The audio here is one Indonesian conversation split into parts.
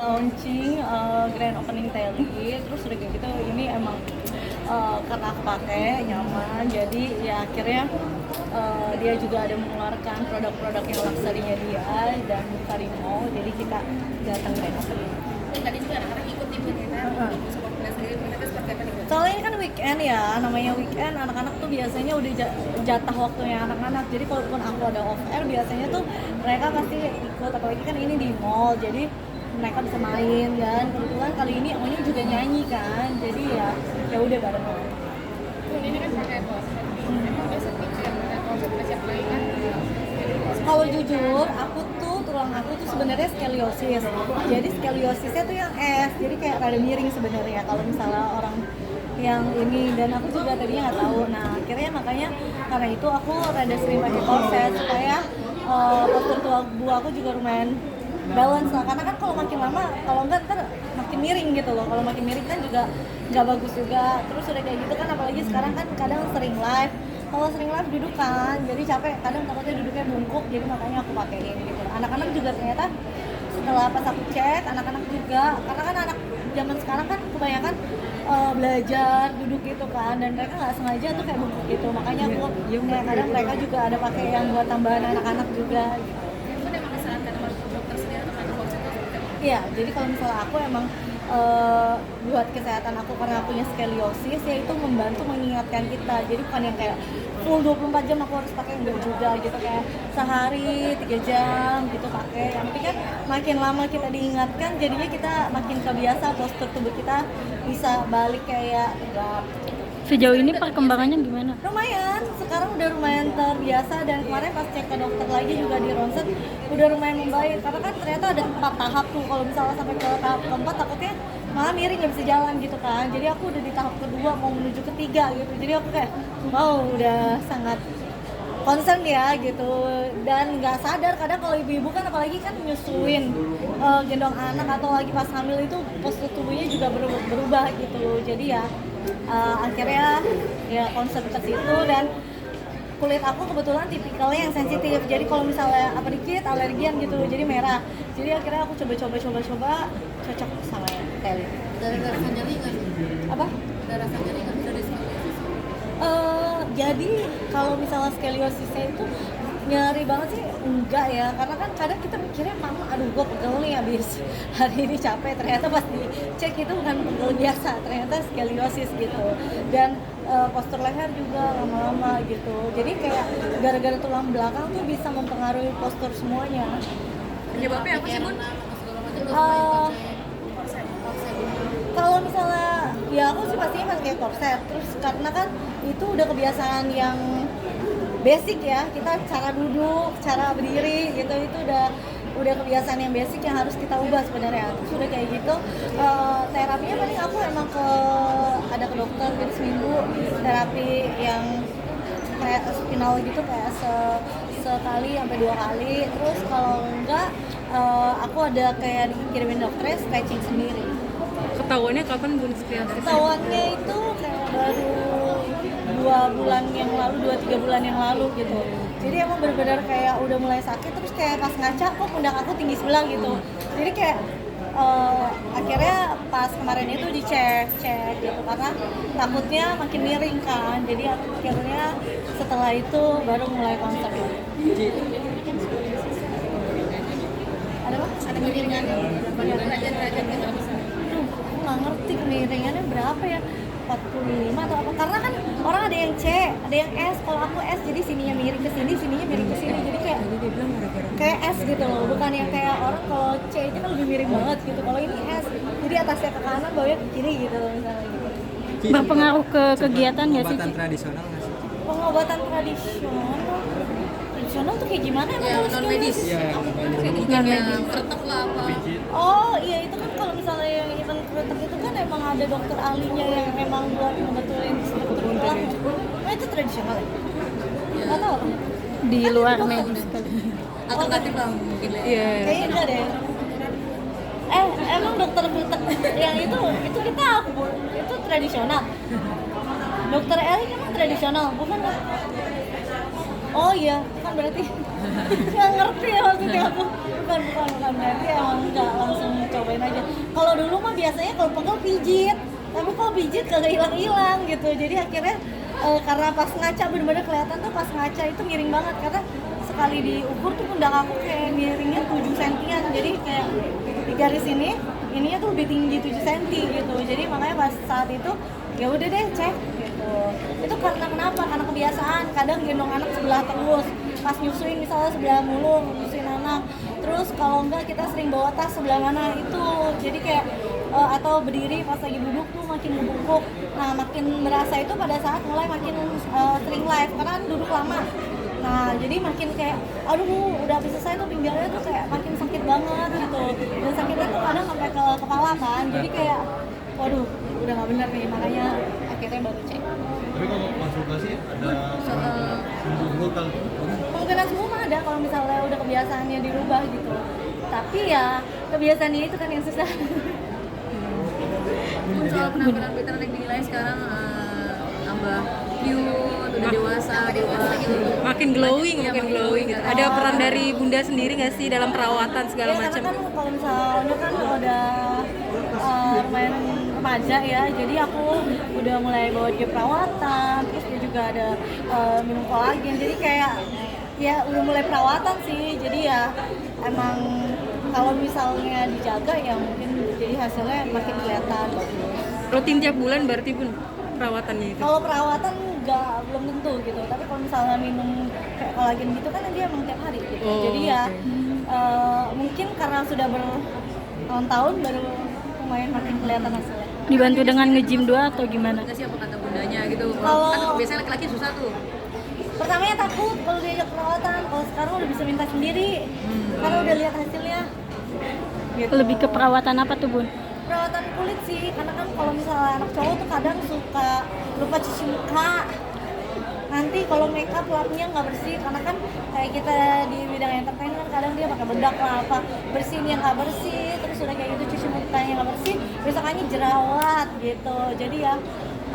Launching grand opening teli, terus udah kayak gitu ini emang karena aku pakai nyaman, jadi ya akhirnya dia juga ada mengeluarkan produk-produk yang luxury-nya dia dan buka di mall, jadi kita datang grand opening. Tadi juga anak-anak ikut nih Bu Tina untuk sepak bola sendiri, mereka seperti apa nih Bu? Soalnya ini kan weekend ya, namanya weekend anak-anak tuh biasanya udah jatah waktunya anak-anak, jadi kalaupun aku ada off air biasanya tuh mereka pasti ikut, apalagi kan ini di mall, jadi mereka bisa main kan. Kebetulan kali ini Oni juga nyanyi kan, jadi ya udah bareng. Ini kan pakai bos, emang biasa pikir atau siapa lain kan? Kalau jujur, tulang aku tuh sebenarnya skoliosis. Jadi skoliosisnya tuh yang S, jadi kayak rada miring sebenarnya kalau misalnya orang yang ini, dan aku juga tadinya nggak tahu. Nah akhirnya makanya karena itu aku rada sering pakai korset supaya postur tubuh aku juga lumayan balance lah, karena kan kalau makin lama kalau enggak ntar makin miring gitu loh. Kalau makin miring kan juga nggak bagus juga. Terus udah kayak gitu kan, apalagi sekarang kan kadang sering live, kalau sering live duduk kan jadi capek, kadang takutnya duduknya bungkuk, jadi makanya aku pakein gitu. Anak-anak juga ternyata setelah pas aku cek, anak-anak juga, karena kan anak zaman sekarang kan kebanyakan belajar duduk gitu kan, dan mereka nggak sengaja tuh kayak bungkuk gitu, makanya aku kayak kadang mereka juga ada pakai yang buat tambahan anak-anak juga gitu. Itu emang disarankan sama dokter sendiri atau pakai bos itu seperti apa? Iya, jadi kalau misalnya aku emang buat kesehatan aku karena aku punya skoliosis, ya itu membantu mengingatkan kita. Jadi bukan yang kayak full 24 jam aku harus pakai, enggak juga gitu, kayak sehari 3 jam gitu pakai. Yang penting kan makin lama kita diingatkan, jadinya kita makin kebiasa, postur tubuh kita bisa balik kayak tegap. Sejauh ini perkembangannya gimana? Lumayan, sekarang udah lumayan terbiasa, dan kemarin pas cek ke dokter lagi juga di ronsen udah lumayan membaik, karena kan ternyata ada 4 tahap tuh, kalau misalnya sampai ke tahap keempat takutnya malah miring nggak bisa jalan gitu kan. Jadi aku udah di tahap kedua mau menuju ketiga gitu, jadi aku kayak udah sangat concern ya gitu, dan nggak sadar kadang kalau ibu-ibu kan apalagi kan nyusuin gendong anak atau lagi pas hamil itu postur tubuhnya juga berubah gitu. Jadi ya akhirnya ya concern ke situ, dan kulit aku kebetulan tipikalnya yang sensitif, jadi kalau misalnya apa dikit alergian gitu, jadi merah. Jadi akhirnya aku coba cocok sama yang teli. Dari rasa nyeri nggak sih? Apa? Dari rasa nyeri nggak bisa diskriminasi? Jadi kalau misalnya skoliosisnya itu nyari banget sih enggak ya, karena kan kadang kita mikirnya mama aduh gue pegel nih abis hari ini capek, ternyata pas dicek itu bukan pegel biasa, ternyata skoliosis gitu. Dan postur leher juga lama-lama gitu, jadi kayak gara-gara tulang belakang tuh bisa mempengaruhi postur semuanya. Penyebabnya apa sih Bun? Kalau misalnya ya aku sih pastinya pakai korset, terus karena kan itu udah kebiasaan yang basic ya, kita cara duduk, cara berdiri gitu, itu udah kebiasaan yang basic yang harus kita ubah sebenarnya. Terus udah kayak gitu terapinya paling aku emang ada ke dokter, jadi seminggu terapi yang kayak spinal gitu, kayak sekali sampai 2 kali. Terus kalau enggak aku ada kayak dikirimin dokternya stretching sendiri. Ketahuannya kapan Bun Skoliosis? Ketahuannya itu kayak baru 2-3 bulan yang lalu gitu. Jadi emang benar-benar kayak udah mulai sakit, terus kayak pas ngaca kok pundak aku tinggi sebelah gitu. Jadi kayak akhirnya pas kemarin itu dicek gitu, karena takutnya makin miring kan. Jadi akhirnya setelah itu baru mulai konsep. Ada apa? Ada miringan, derajat-derajat gitu. Aku nggak ngerti kemiringannya berapa ya, 45 atau apa, karena kan orang ada yang C, ada yang S. Kalau aku S, jadi sininya miring ke sini, sininya miring ke sini, jadi kayak S gitu loh, bukan yang kayak orang kalau C itu kan lebih miring banget gitu. Kalau ini S, jadi atasnya ke kanan, bawahnya ke kiri gitu loh misalnya gitu. Berpengaruh ke kegiatan nggak sih? Pengobatan tradisional nggak sih? Pengobatan tradisional tuh kayak gimana emang kalau Non medis. Iya, Kayak yang kretek lah apa? Oh iya, itu kan kalau misalnya yang event kretek itu kan emang ada dokter ahlinya yang memang buat ngebetulin struktur tulang. Nah itu tradisional ya? Nggak tahu. Di Kan luar itu medis dokter. kali. Alternatif lah mungkin lah. Iya. Kayaknya enggak deh. Emang dokter kretek yang itu kita itu tradisional. Dokter Eli kan tradisional, bukan kan? Oh iya, kan berarti nggak ngerti ya maksudnya aku. Bukan berarti emang nggak langsung cobain aja. biasanya kalau pegel pijit, tapi kalau pijit kagak hilang-hilang gitu. Jadi akhirnya karena pas ngaca bener-bener kelihatan tuh pas ngaca itu miring banget, karena sekali diukur tuh pundak aku kayak miringnya 7 sentian. Jadi kayak di garis ininya tuh lebih tinggi 7 senti gitu. Jadi makanya pas saat itu ya udah deh cek gitu. Itu karena kenapa? Karena kebiasaan. Kadang gendong anak sebelah terus, pas nyusuin misalnya sebelah mulu nyusuin anak. Terus kalau enggak kita sering bawa tas sebelah mana itu. Jadi kayak atau berdiri pas lagi duduk tuh makin membungkuk. Nah makin berasa itu pada saat mulai makin sering live karena kan duduk lama. Nah jadi makin kayak aduh udah habis selesai tuh pinggangnya tuh kayak makin sakit banget gitu. Dan sakitnya tuh kadang sampai ke kepala kan. Jadi kayak waduh udah nggak bener nih, makanya akhirnya baru cek. Tapi kalau konsultasi ada simpulan Kemungkinan semua mah ada kalau misalnya udah kebiasaannya dirubah gitu. Tapi ya kebiasaannya itu kan yang susah. Soal penampilan Peter yang dinilai sekarang tambah cute, udah dewasa gitu. Makin glowing gitu. Ada peran dari Bunda sendiri nggak sih dalam perawatan segala Ya, macam? karena kan kalau misalnya kan udah lumayan remaja ya, jadi aku udah mulai bawa dia perawatan, terus dia juga ada minum kolagen, jadi kayak ya udah mulai perawatan sih. Jadi ya emang kalau misalnya dijaga ya mungkin jadi hasilnya makin kelihatan bagus. Rutin tiap bulan berarti Bun perawatannya itu. Kalau perawatan belum tentu gitu, tapi kalau misalnya minum kayak kolagen gitu kan dia emang tiap hari gitu. Oh, Jadi ya mungkin karena sudah bertahun-tahun baru lumayan makin kelihatan hasilnya. Dibantu dengan nge-gym 2 atau gimana? Nggak sih apa kata bundanya gitu. Kalau- Kan biasanya laki-laki susah tuh. Pertamanya takut kalau diajak perawatan, kalau sekarang udah bisa minta sendiri karena udah lihat hasilnya. Gitu. Lebih ke perawatan apa tuh Bun? Perawatan kulit sih, karena kan kalau misalnya anak cowok tuh kadang suka lupa cuci muka. Nanti kalau make up lapnya nggak bersih, karena kan kayak kita di bidang entertain kan kadang dia pakai bedak lah apa, bersihin yang nggak bersih, terus udah kayak gitu cuci mukanya nggak bersih, besokannya jerawat gitu. Jadi ya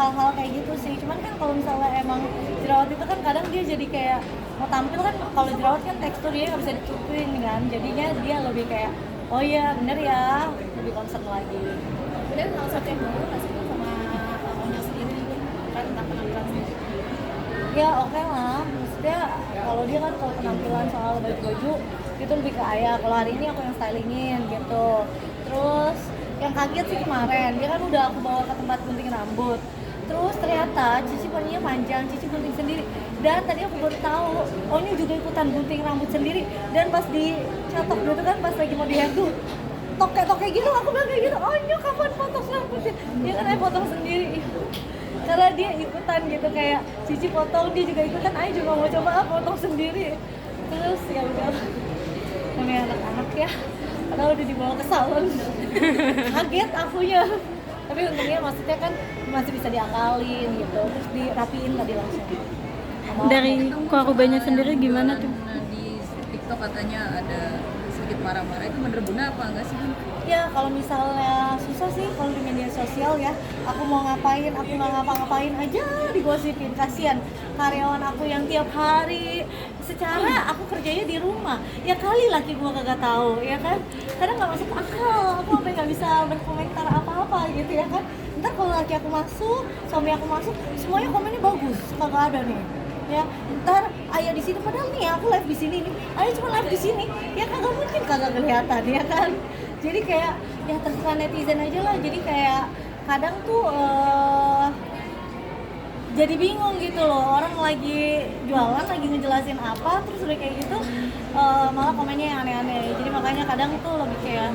hal-hal kayak gitu sih. Cuman kan kalau misalnya emang jerawat itu kan kadang dia jadi kayak mau tampil kan, kalau jerawat kan teksturnya nggak bisa dicupin kan, jadinya dia lebih kayak oh iya bener ya, lebih concern lagi. Kemudian salah satu yang baru nggak sih sama kamunya sendiri kan tentang penampilan sendiri. Ya oke lah, maksudnya kalau dia kan kalau penampilan soal baju-baju itu lebih ke ayah, kalau hari ini aku yang stylingin gitu. Terus yang kaget sih kemarin, dia kan udah aku bawa ke tempat gunting rambut, terus ternyata Cici poninya panjang, Cici gunting sendiri. Dan tadi aku baru tahu, oh ini juga ikutan gunting rambut sendiri. Dan pas dicatok gitu kan, pas lagi mau dihairdo, toke-toke gitu, aku bilang kayak gitu, oh ini kapan potong rambutnya? Dia kan ayah potong sendiri. Karena dia ikutan gitu, kayak Cici potong, dia juga ikutan, ayah juga mau coba potong sendiri. Terus ya udah, namanya anak-anak ya, padahal udah dibawa ke salon. Kaget akunya. Tapi untungnya maksudnya kan masih bisa diakalin gitu, terus dirapiin tadi langsung. Dari korbannya sendiri gimana tuh? Di TikTok katanya ada sedikit marah-marah, itu bener Bunda apa enggak sih Bun? Ya kalau misalnya susah sih kalau di media sosial ya, aku mau ngapain, aku nggak ngapa-ngapain aja digosipin. Kasian karyawan aku yang tiap hari, secara aku kerjanya di rumah, ya kali laki gua kagak tahu ya kan, kadang nggak masuk akal, aku sampai nggak bisa berkomentar apa-apa gitu ya kan. Ntar kalau laki aku masuk, suami aku masuk, semuanya komennya bagus, kagak ada nih ya. Ntar ayah di sini, padahal nih aku live di sini nih, ayah cuma live di sini, ya kagak mungkin kagak kelihatan ya kan. Jadi kayak ya terserah netizen aja lah. Jadi kayak kadang tuh jadi bingung gitu loh, orang lagi jualan lagi ngejelasin apa terus udah kayak gitu malah komennya yang aneh-aneh. Jadi makanya kadang tuh lebih kayak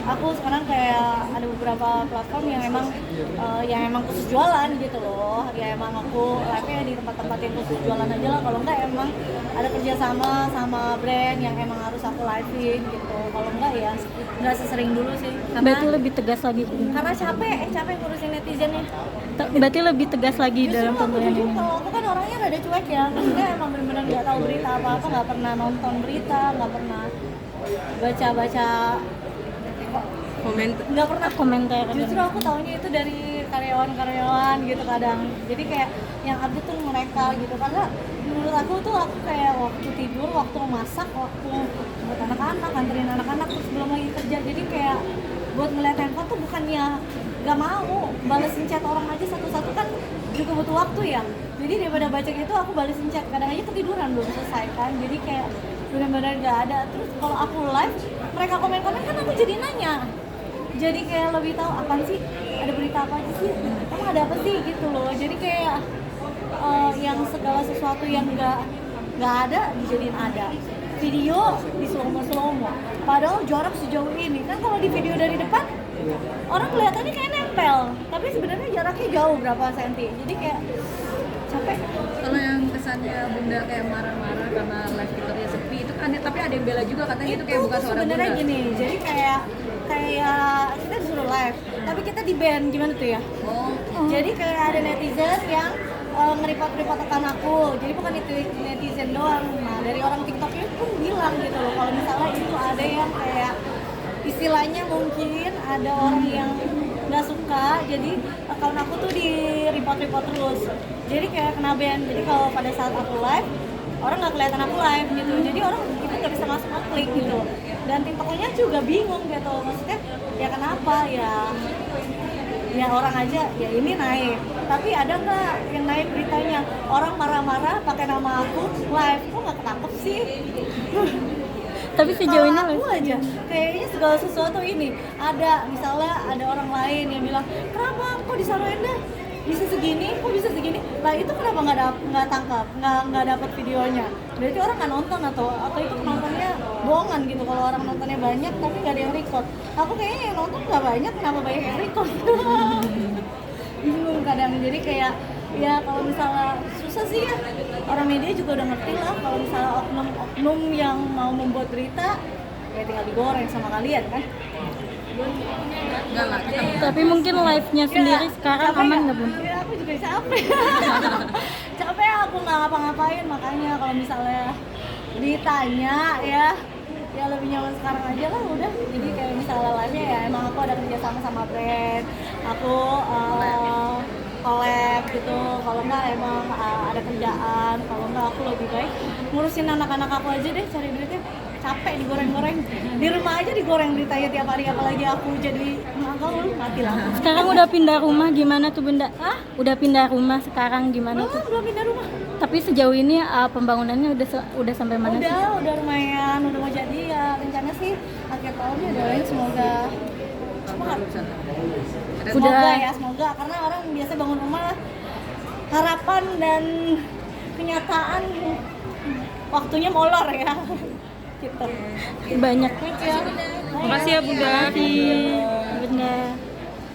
aku sekarang kayak ada beberapa platform yang emang khusus jualan gitu loh. Ya emang aku live-nya di tempat-tempat yang khusus jualan aja lah. Kalau enggak emang ada kerjasama sama brand yang emang harus aku live-in gitu. Kalau enggak ya nggak sesering dulu sih. Berarti lebih tegas lagi Bun. Karena capek ngurusin netizennya. Berarti lebih tegas lagi Justru dalam aku pemberian jujur, ini. kalau aku kan orangnya rada cuek ya, maksudnya emang bener-bener nggak tahu berita apa-apa, nggak pernah nonton berita, nggak pernah baca-baca, Komen nggak pernah komentar. Justru aku taunya itu dari karyawan-karyawan gitu kadang, jadi kayak yang update tuh mereka gitu, karena menurut aku tuh aku kayak waktu tidur, waktu masak, waktu buat anak-anak, anterin anak-anak, terus belum lagi kerja, jadi kayak buat ngeliat handphone tuh bukannya gak mau balesin chat orang aja satu-satu kan juga butuh waktu ya. Jadi daripada baca gitu aku balesin chat, kadang aja ketiduran belum selesai kan. Jadi kayak benar-benar gak ada. Terus kalau aku live, mereka komen-komen kan aku jadi nanya. Jadi kayak lebih tahu apa sih, ada berita apa aja sih, kamu ada apa sih gitu loh. Jadi kayak yang segala sesuatu yang nggak ada dijadiin ada. Video di slow-mo, padahal jarak sejauh ini kan. Kalau di video dari depan orang kelihatannya kayak nempel, tapi sebenarnya jaraknya jauh berapa senti. Jadi kayak capek. Kalau yang kesannya Bunda kayak marah-marah karena live Twitternya sepi itu kan, tapi ada yang bela juga katanya itu kayak bukan suara Bunda. Sebenarnya gini, jadi kayak kita disuruh live, tapi kita di ban gimana tuh ya? Jadi kayak ada netizen yang nge-report akan aku, jadi bukan itu netizen doang. Nah dari orang TikToknya pun bilang gitu loh, kalau misalnya itu ada yang kayak istilahnya mungkin ada orang yang nggak suka, jadi akun aku tuh di report terus. Jadi kayak kena ban. Jadi kalau pada saat aku live, orang nggak kelihatan aku live gitu. Jadi orang itu nggak bisa masuk klik gitu. Dan TikToknya juga bingung gitu. Maksudnya ya kenapa ya orang aja ya ini naik. Tapi ada nggak yang naik beritanya orang marah-marah pakai nama aku live, kok nggak ketangkep sih? Tapi sejauh ini aku aja kayaknya segala sesuatu ini ada, misalnya ada orang lain yang bilang kenapa kok di Samarinda bisa segini, kok bisa segini, lah itu kenapa nggak tangkap, nggak dapat videonya, berarti orang nggak nonton atau itu penontonnya bohongan gitu. Kalau orang nontonnya banyak tapi nggak ada yang record, aku kayaknya yang nonton nggak banyak, kenapa banyak yang record? Bingung kadang. Jadi kayak ya kalau misalnya susah sih ya, orang media juga udah ngerti lah kalau misalnya oknum yang mau membuat berita ya tinggal digoreng sama kalian kan. Enggak lah, kita tapi mungkin live-nya sendiri sekarang Capek aman nggak? nggak Bun? Ya, aku juga capek. Capek aku nggak ngapa-ngapain, makanya kalau misalnya ditanya ya lebih nyaman sekarang aja lah udah. Jadi kayak misalnya live-nya ya emang aku ada kerja sama brand, aku collab gitu. Kalau nggak emang ada kerjaan, kalau nggak aku lebih baik ngurusin anak-anak aku aja deh, cari duitnya. Capek digoreng-goreng, di rumah aja digoreng beritanya tiap hari, apalagi aku jadi ngangkau mati lah. Sekarang udah pindah rumah, gimana tuh Bunda? Udah pindah rumah sekarang gimana tuh? Belum pindah rumah. Tapi sejauh ini pembangunannya udah sampai mana sih? Udah lumayan, udah mau jadi ya. Rencana sih akhir tahun ya doain semoga cepat. Semoga karena orang biasa bangun rumah harapan dan kenyataan waktunya molor ya. Gitu. Banyak. Thank you. Makasih ya Bunda.